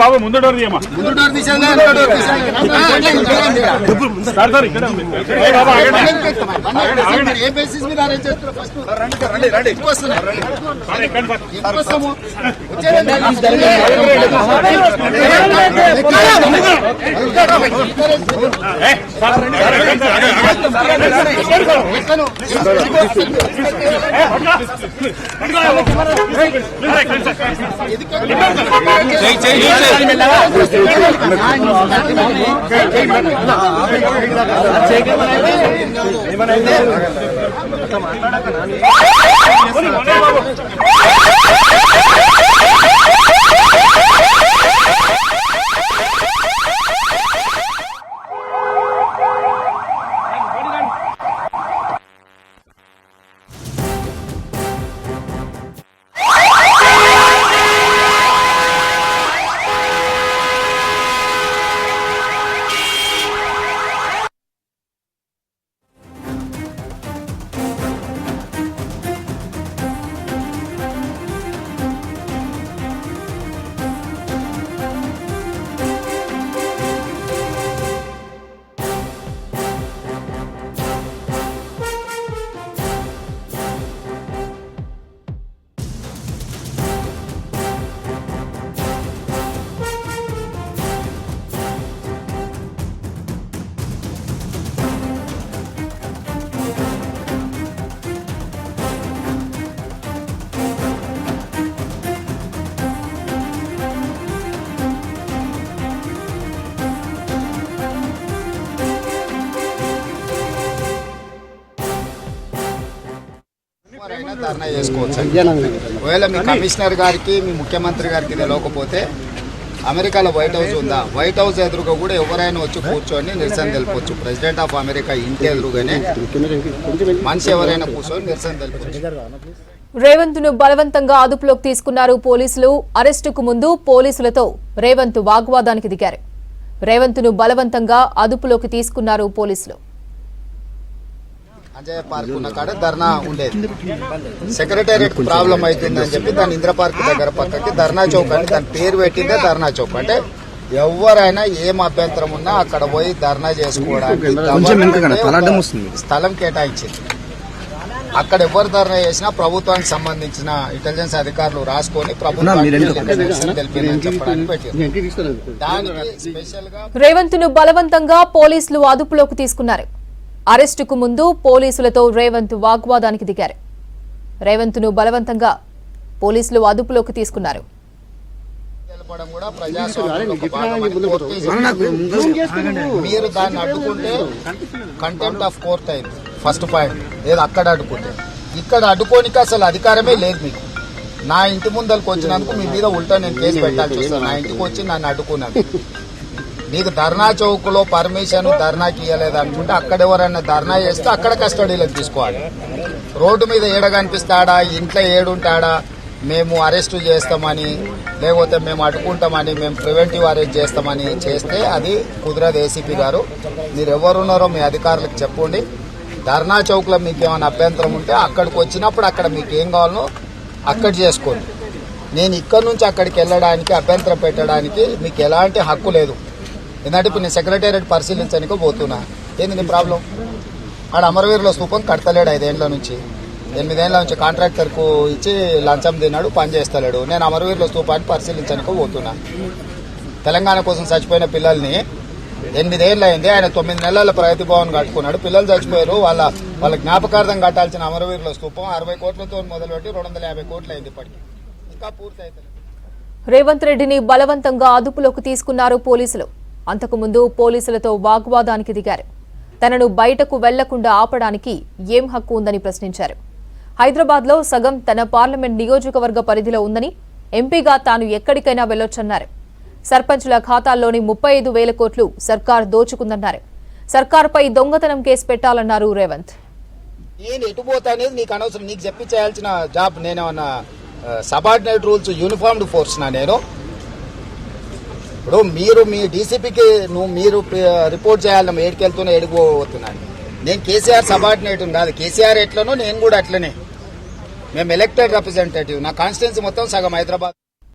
బాబు ముందు డోర్ తీయమా, ముందు డోర్ తీసేది ఏ బేసిస్ మీద అరేంజ్ చేస్తారు? ఫస్ట్ ధర్నా చేసుకోవచ్చు. ఒకవేళ మీ కమిషనర్ గారికి మీ ముఖ్యమంత్రి గారికి తెలియకపోతే అమెరికాలో వైట్ హౌస్ ఉందా, వైట్ హౌస్ ఎదురుగా కూడా ఎవరైనా వచ్చి కూర్చొని నిరసన తెలిపొచ్చు. ప్రెసిడెంట్ ఆఫ్ అమెరికా ఇంటి ఎదురుగానే మనిషి ఎవరైనా కూర్చొని నిరసన తెలిపొచ్చు. రేవంత్ ను బలవంతంగా అదుపులోకి తీసుకున్నారు పోలీసులు. అరెస్టుకు ముందు పోలీసులతో రేవంత్ వాగ్వాదానికి దిగారు. రేవంత్ ను బలవంతంగా అదుపులోకి తీసుకున్నారు పోలీసులు. అంజయ్య పార్క్ ఉన్న కాడ ధర్నా ఉండేది. సెక్రటేరియట్ ప్రాబ్లం అవుతుందని చెప్పి దాని ఇంద్ర పార్క్ దగ్గర పక్కకి ధర్నా చౌక్ అని దాని పేరు పెట్టిందే ధర్నా చౌక్. అంటే ఎవరైనా ఏం అభ్యంతరం ఉన్నా అక్కడ పోయి ధర్నా చేసుకోవడానికి స్థలం కేటాయించింది. అక్కడ ఎవరు ధర్నా చేసినా ప్రభుత్వానికి సంబంధించిన ఇంటెలిజెన్స్ అధికారులు రాసుకొని రేవంత్ ను బలవంతంగా పోలీసులు అదుపులోకి తీసుకున్నారు. అరెస్టుకు ముందు పోలీసులతో రేవంత్ వాగ్వాదానికి దిగారు. రేవంత్ ను బలవంతంగా పోలీసులు అదుపులోకి తీసుకున్నారు. మీరు దాన్ని అడ్డుకుంటే కంటెంప్ట్ ఆఫ్ కోర్ట్ అయింది ఫస్ట్ పాయింట్. ఏదో అక్కడ అడ్డుకుంటే ఇక్కడ అడ్డుకోనికి అసలు అధికారమే లేదు మీకు. నా ఇంటి ముందరికి వచ్చినందుకు మీ మీద ఉల్టా నేను కేసు పెట్టాల్సి వస్తాను. నా ఇంటికి వచ్చి నన్ను అడ్డుకున్నాను. మీకు ధర్నా చౌక్ లో పర్మిషన్ ధర్నాకి ఇవ్వలేదు అనుకుంటే అక్కడ ఎవరైనా ధర్నా చేస్తే అక్కడ కస్టడీలోకి తీసుకోవాలి. రోడ్డు మీద ఏడ కనిపిస్తాడా, ఇంట్లో ఏడుంటాడా, మేము అరెస్టు చేస్తామని లేకపోతే మేము అడ్డుకుంటామని మేము ప్రివెంటివ్ అరెస్ట్ చేస్తామని చేస్తే అది కుదరదు. ఏసీపీ గారు మీరు ఎవరున్నారో మీ అధికారులకు చెప్పండి. ధర్నా చౌక్ లో మీకు ఏమైనా అభ్యంతరం ఉంటే అక్కడికి వచ్చినప్పుడు అక్కడ మీకు ఏం కావాలో అక్కడ చేసుకోండి. నేను ఇక్కడ నుంచి అక్కడికి వెళ్ళడానికి అభ్యంతరం పెట్టడానికి మీకు ఎలాంటి హక్కు లేదు. ఎందుకంటే ఇప్పుడు నేను సెక్రటేరియట్ పరిశీలించడానికి పోతున్నా. ఏంది నీ ప్రాబ్లం? ఆడ అమరవీరుల స్థూపం కడతలేడు 5 ఏళ్ల నుంచి 8 ఏళ్ల నుంచి కాంట్రాక్టర్కు ఇచ్చి లంచం తిన్నాడు, పని చేస్తలేడు. నేను అమరవీరుల స్థూపాన్ని పరిశీలించడానికి పోతున్నా. తెలంగాణ కోసం చచ్చిపోయిన పిల్లల్ని 8 ఏళ్ళు అయింది. ఆయన 9 నెలల ప్రగతి భవన్ కట్టుకున్నాడు. పిల్లలు చచ్చిపోయారు. వాళ్ళ జ్ఞాపకార్థం కట్టాల్సిన అమరవీరుల స్థూపం 60 కోట్లతో మొదలుపెట్టి 250 కోట్లు అయింది. ఇప్పటికి ఇంకా పూర్తి అవుతుంది. రేవంత్ రెడ్డిని బలవంతంగా అదుపులోకి తీసుకున్నారు పోలీసులు. అంతకుముందు పోలీసులతో వాగ్వాదానికి దిగారు. తనను బయటకు వెళ్లకుండా ఆపడానికి ఏం హక్కు ఉందని ప్రశ్నించారు. హైదరాబాద్ లో సగం తన పార్లమెంట్ నియోజకవర్గ పరిధిలో ఉందని, ఎంపీగా తాను ఎక్కడికైనా వెళ్లొచ్చన్నారు. సర్పంచుల ఖాతాల్లోని 35,000 కోట్లు సర్కార్ దోచుకుందన్నారు. సర్కార్పై దొంగతనం కేసు పెట్టాలన్నారు రేవంత్. నేను ఎటుపోతా అనేది నీకు అనవసరం. నీకు చెప్పి చేయాల్సిన జాబ్ నేనేమన్నా సబార్డినేట్ రూల్స్ యూనిఫార్మ్డ్ ఫోర్స్ నా నేను? ఇప్పుడు మీరు మీ డీసీపీకి మీరు రిపోర్ట్ చేయాలి. ఏడికెళ్తున్నా ఏడిపోతున్నాను. నేను కేసీఆర్ సబార్డినేట్ కాదు. కేసీఆర్ ఎట్లనో నేను కూడా అట్లనే. మేము ఎలక్టెడ్ రిప్రజెంటేటివ్. నా కాన్స్టిట్యున్సీ మొత్తం సగం హైదరాబాద్.